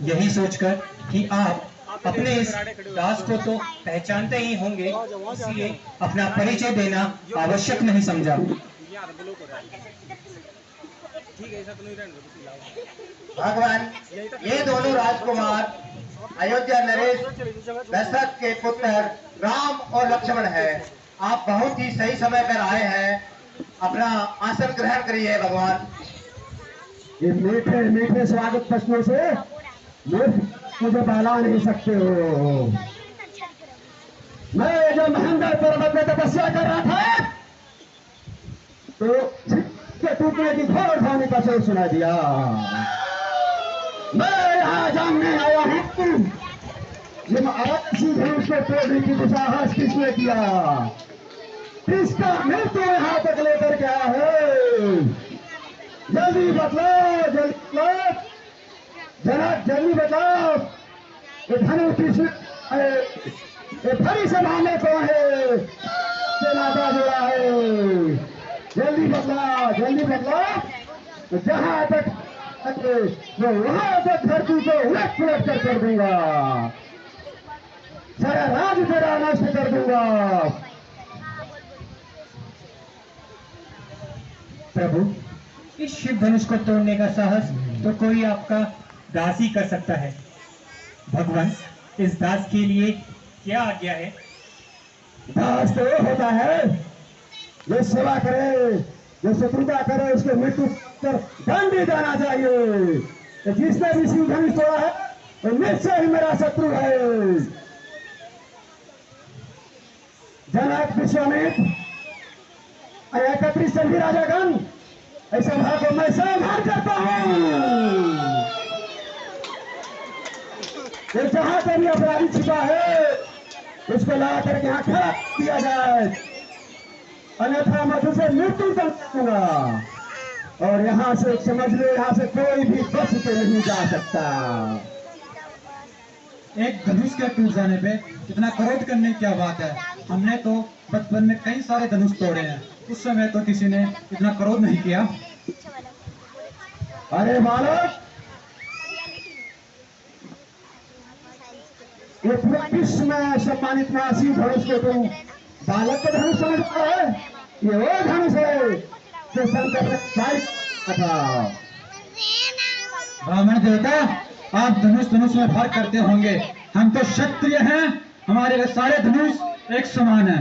यही सोचकर कि आप अपने इस दास को तो पहचानते ही होंगे, इसलिए अपना परिचय देना आवश्यक नहीं समझा। भगवान, ये दोनों राजकुमार अयोध्या नरेश दशरथ के पुत्र राम और लक्ष्मण है। आप बहुत ही सही समय पर आए हैं। अपना आसन ग्रहण करिए भगवान। ये मीठे मीठे स्वागत प्रश्नों से मुझे बहला नहीं सकते हो। मैं जब महेंद्र पर्वत में तपस्या कर रहा था तो के टूटने की घोर ध्वनि का शोर सुना दिया। मैं यहाँ जानने आया हूँ जब आरसी धनुष को तोड़ने की दुस्साहस किसने किया, किसका मृत्यु यहाँ तक लेकर के आया है। जल्दी बतलाओ, जल्दी बतलाओ, जरा जल्दी बतलाओ। ये धनुष किसने, ये फरी से मामले कौन है, से नाता जुड़ा है। जल्दी बतलाओ, जल्दी बतलाओ। जहां तक मैं वहां तक धरती को उलट पुलट कर दूंगा, सारा राज्य तेरा नष्ट कर दूंगा। प्रभु, इस शिव धनुष को तोड़ने का साहस तो कोई आपका दास ही कर सकता है। भगवान, इस दास के लिए क्या आज्ञा है? दास तो होता है जो सेवा करे, जो शत्रुता करे, उसको मृत्यु पर दंड भी देना चाहिए। तो जिसने भी शिव धनुष तोड़ा है वो निश्चय ही मेरा शत्रु है। जनक, विश्वामित्र, एकत्रित सभी राजागण, ऐसे भाव को मैं संहार करता हूँ। जहां पर भी अपराधी छिपा है उसको ला करके यहाँ खड़ा किया जाए, अन्यथा मैं तुझे मृत्यु कर दूंगा। और यहाँ से समझ लो, यहाँ से कोई भी बच के नहीं जा सकता। एक धनुष के टूट जाने पे इतना क्रोध करने की क्या बात है। हमने तो बचपन में कई सारे धनुष तोड़े हैं, उस समय तो किसी ने इतना क्रोध नहीं किया। अरे बालक, ये पूरे विश्व में सम्मानित नासी धनुष को तुम बालक का धनुष समझता है? ये वो धनुष है जो शंकर ने था। ब्राह्मण देवता, आप धनुष में फर्क करते होंगे, हम तो क्षत्रिय हैं, हमारे सारे धनुष एक समान है।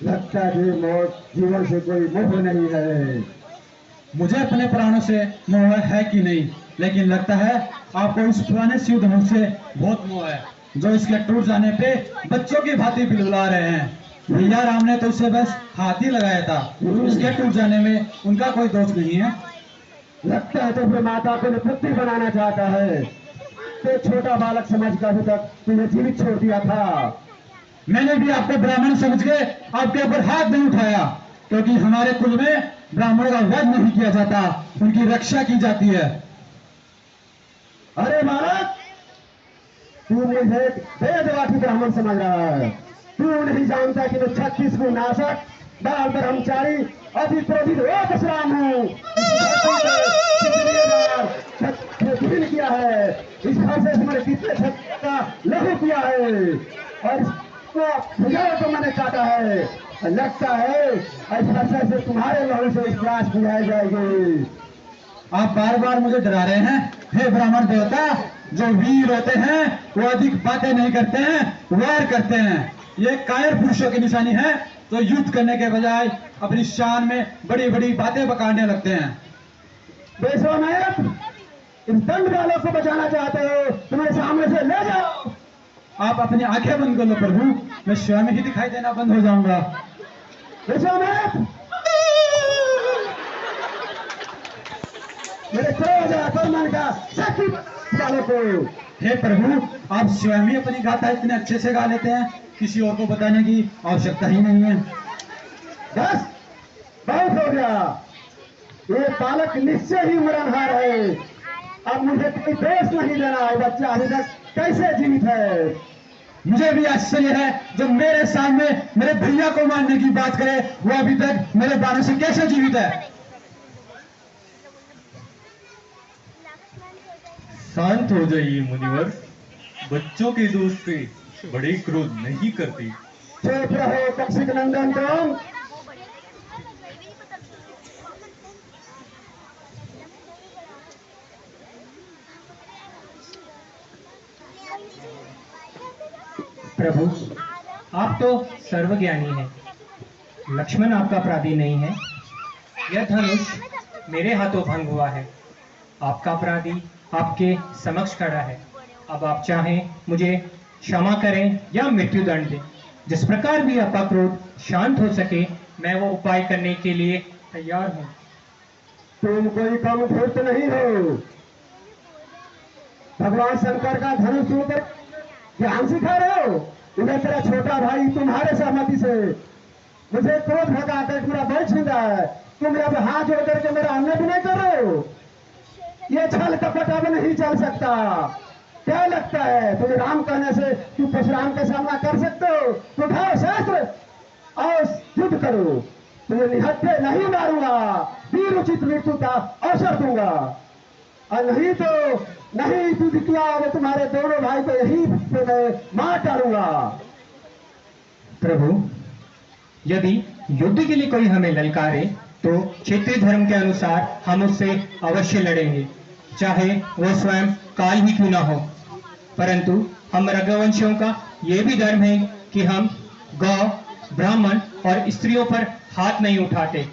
लगता है मौत जीवन से कोई मोह नहीं है। मुझे अपने प्राणों से मोह है कि नहीं, लेकिन लगता है आपको इस पुराने शिव धनुष से बहुत मोह है, जो इसके टूट जाने पे बच्चों की भांति बिलबिला रहे हैं। भैया राम ने तो इसे बस हाथ ही लगाया था, इसके टूट जाने में उनका कोई दोष नहीं है। लगता है तो अपने माता को पुत्री बनाना चाहता है। तो छोटा बालक समझ कर अभी तक तुझे जीवित छोड़ दिया था। मैंने भी आपको ब्राह्मण समझ के आपके ऊपर हाथ नहीं उठाया, क्योंकि हमारे कुल में ब्राह्मणों का वध नहीं किया जाता, उनकी रक्षा की जाती है। अरे बालक, तू मुझे वेदवादी ब्राह्मण समझ रहा है। तू नहीं जानता कि मैं 36 को नाशक, बाल ब्रह्मचारी, अति क्रोधित राम हूँ। किया है, इस घर से मैंने कितने छत्र का लहू किया है और इसको को मैंने काटा है। लगता है ऐसा से तुम्हारे लहू से इस क्लास बुझाई जाएगी। आप बार बार मुझे डरा रहे हैं। हे ब्राह्मण देवता, जो वीर होते हैं वो अधिक बातें नहीं करते हैं, वार करते हैं। ये कायर पुरुषों की निशानी है, तो युद्ध करने के बजाय अपनी शान में बड़ी बड़ी बातें बकाने लगते हैं। विश्वामित्र, इस दंड वालों को बचाना चाहते हो, तुम्हारे सामने से ले जाओ। आप अपनी आंखें बंद कर लो प्रभु, मैं स्वयं ही दिखाई देना बंद हो जाऊंगा। विश्वामित्र, मेरे क्रोध आक्रमण का शक्ति वालों को। हे प्रभु, आप स्वयं ही अपनी गाथा इतने अच्छे से गा लेते हैं, किसी और को बताने की आवश्यकता ही नहीं है। बस बहुत हो गया। ये बालक निश्चय ही मरणहार है। अब मुझे कोई दोष नहीं देना है। बच्चा अभी तक कैसे जीवित है? मुझे भी आश्चर्य है, जो मेरे सामने मेरे भैया को मारने की बात करे, वो अभी तक मेरे बाणों से कैसे जीवित है। शांत हो जाइए मुनिवर। बच्चों के दोस्त पे बड़े क्रोध नहीं करते। चुप रहो कौशिक नंदन तुम। प्रभु, आप तो सर्वज्ञानी हैं। लक्ष्मण आपका अपराधी नहीं है। यह धनुष मेरे हाथों भंग हुआ है। आपका अपराधी आपके समक्ष खड़ा है। अब आप चाहें मुझे क्षमा करें या मृत्यु दंड दें। जिस प्रकार भी आपका क्रोध शांत हो सके, मैं वो उपाय करने के लिए तैयार हूँ। तुम कोई कम धूर्त नहीं हो। भगवान शंकर का धनुष छूकर ज्ञान सिखा रहे हो। उन्हें तेरा छोटा भाई तुम्हारे सहमति से मुझे क्रोध भगा कर पूरा बल छीना है। तुम अब हाथ जोड़ करके मेरा अन्न भी नहीं कर रहे हो। ये छल कपट अब नहीं चल सकता। क्या लगता है तुम्हें राम कहने से तुम परशुराम का सामना कर सकते हो? तो उठाओ शस्त्र और युद्ध करो। तुम्हें निहत्थे नहीं मारूंगा, वीर उचित मृत्यु का अवसर दूंगा। और नहीं तू दिखला, वो तुम्हारे दोनों भाई को यही पे मैं मार डालूंगा। प्रभु, यदि युद्ध के लिए कोई हमें ललकारे तो क्षेत्रीय धर्म के अनुसार हम उससे अवश्य लड़ेंगे, चाहे वो स्वयं काल ही क्यों ना हो। परंतु हम रघुवंशियों का ये भी धर्म है कि हम गौ, ब्राह्मण और स्त्रियों पर हाथ नहीं उठाते।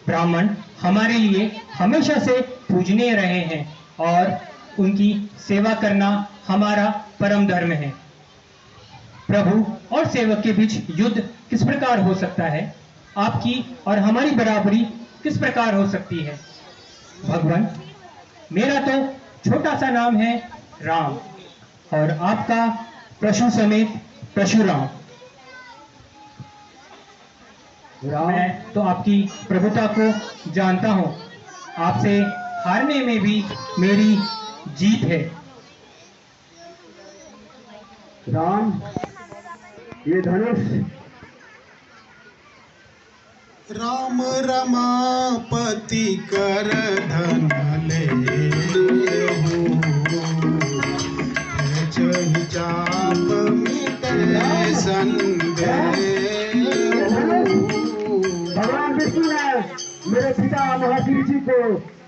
ब्राह्मण हमारे लिए हमेशा से पूजनीय रहे हैं और उनकी सेवा करना हमारा परम धर्म है। प्रभु और सेवक के बीच युद्ध किस प्रकार हो सकता है? आपकी और हमारी बराबरी किस प्रकार हो सकती है? भगवान, मेरा तो छोटा सा नाम है राम और आपका पशु समेत परशुराम। मैं तो आपकी प्रभुता को जानता हूँ। आपसे हारने में भी मेरी जीत है। राम, ये धनुष राम रमापति कर धन ले चाप मिटे संदेह। भगवान विष्णु ने मेरे पिता महावीर जी को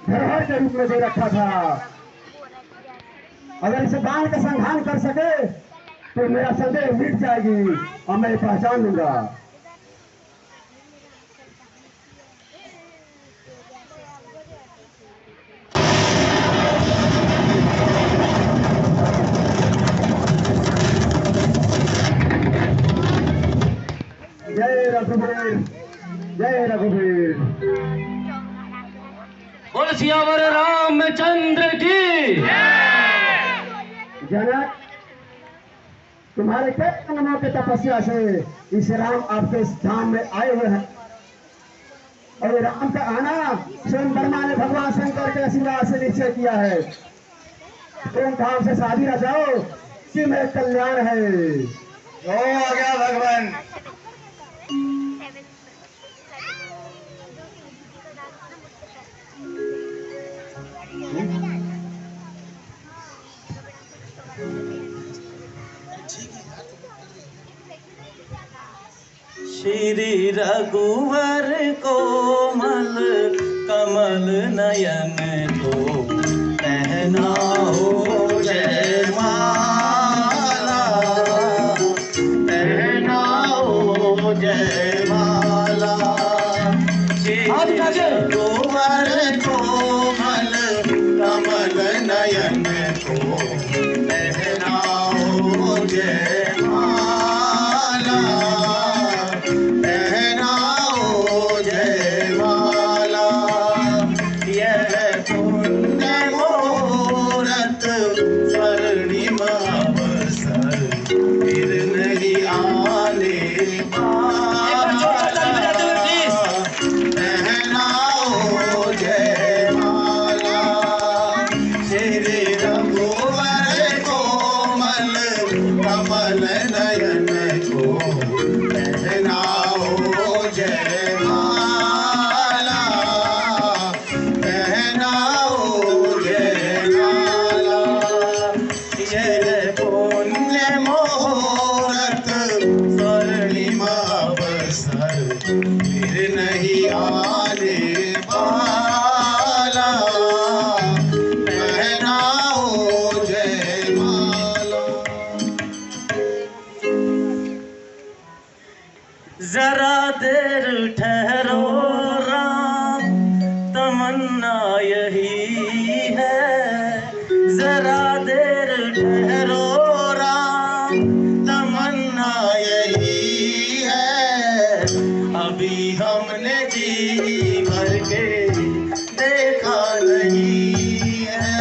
धरोहर के रूप में दे रखा था। अगर इसे बाण का संधान कर सके तो मेरा संदेह मिट जाएगी और मैं पहचान लूंगा। जय रघुवीर, जय रघुवीर। बोल सियावर रामचंद्र की। जनक, तुम्हारे कई जन्मों की तपस्या से इस राम आपके इस धाम में आए हुए हैं और ये राम का आना स्वयं ब्रह्मा ने भगवान शंकर के आशीर्वाद से निश्चय किया है। तुम धाम से शादी न जाओ कि मेरे कल्याण है। जो आ गया भगवान। श्री रघुवर कोमल कमल नयन को पहनाओ जय माला, पहनाओ जय माला। श्री रघुवर कोमल कमल नयन को पहनाओ जय माला, पहनाओ जय माला। यह पुण्य मुहूर्त स्वर्णिमा अवसर फिर नहीं आने वाला। पहनाओ जय माला। श्री रघुवर कोमल कमल नयन को पहनाओ जय माला, पहनाओ जय यही है, जरा देर ठहरो राम, तमन्ना यही है, अभी हमने जी भर के देखा नहीं है,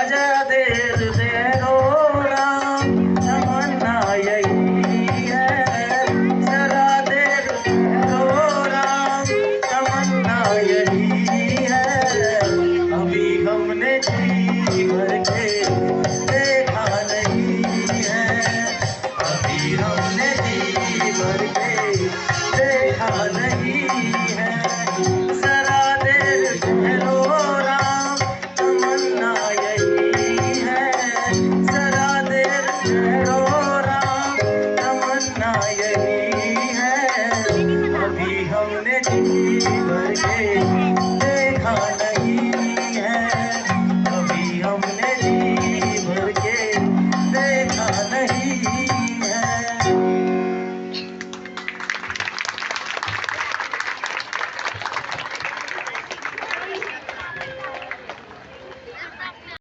अजरा देर ठहरो राम, तमन्ना यही है, जरा देर ठहरो राम, तमन्ना यही है, अभी हमने जी भर के देखा नहीं है, अभी हमने जी भर के देखा नहीं है, जरा देर ठहरो राम, तमन्ना यही है, जरा देर ठहरो राम, तमन्ना यही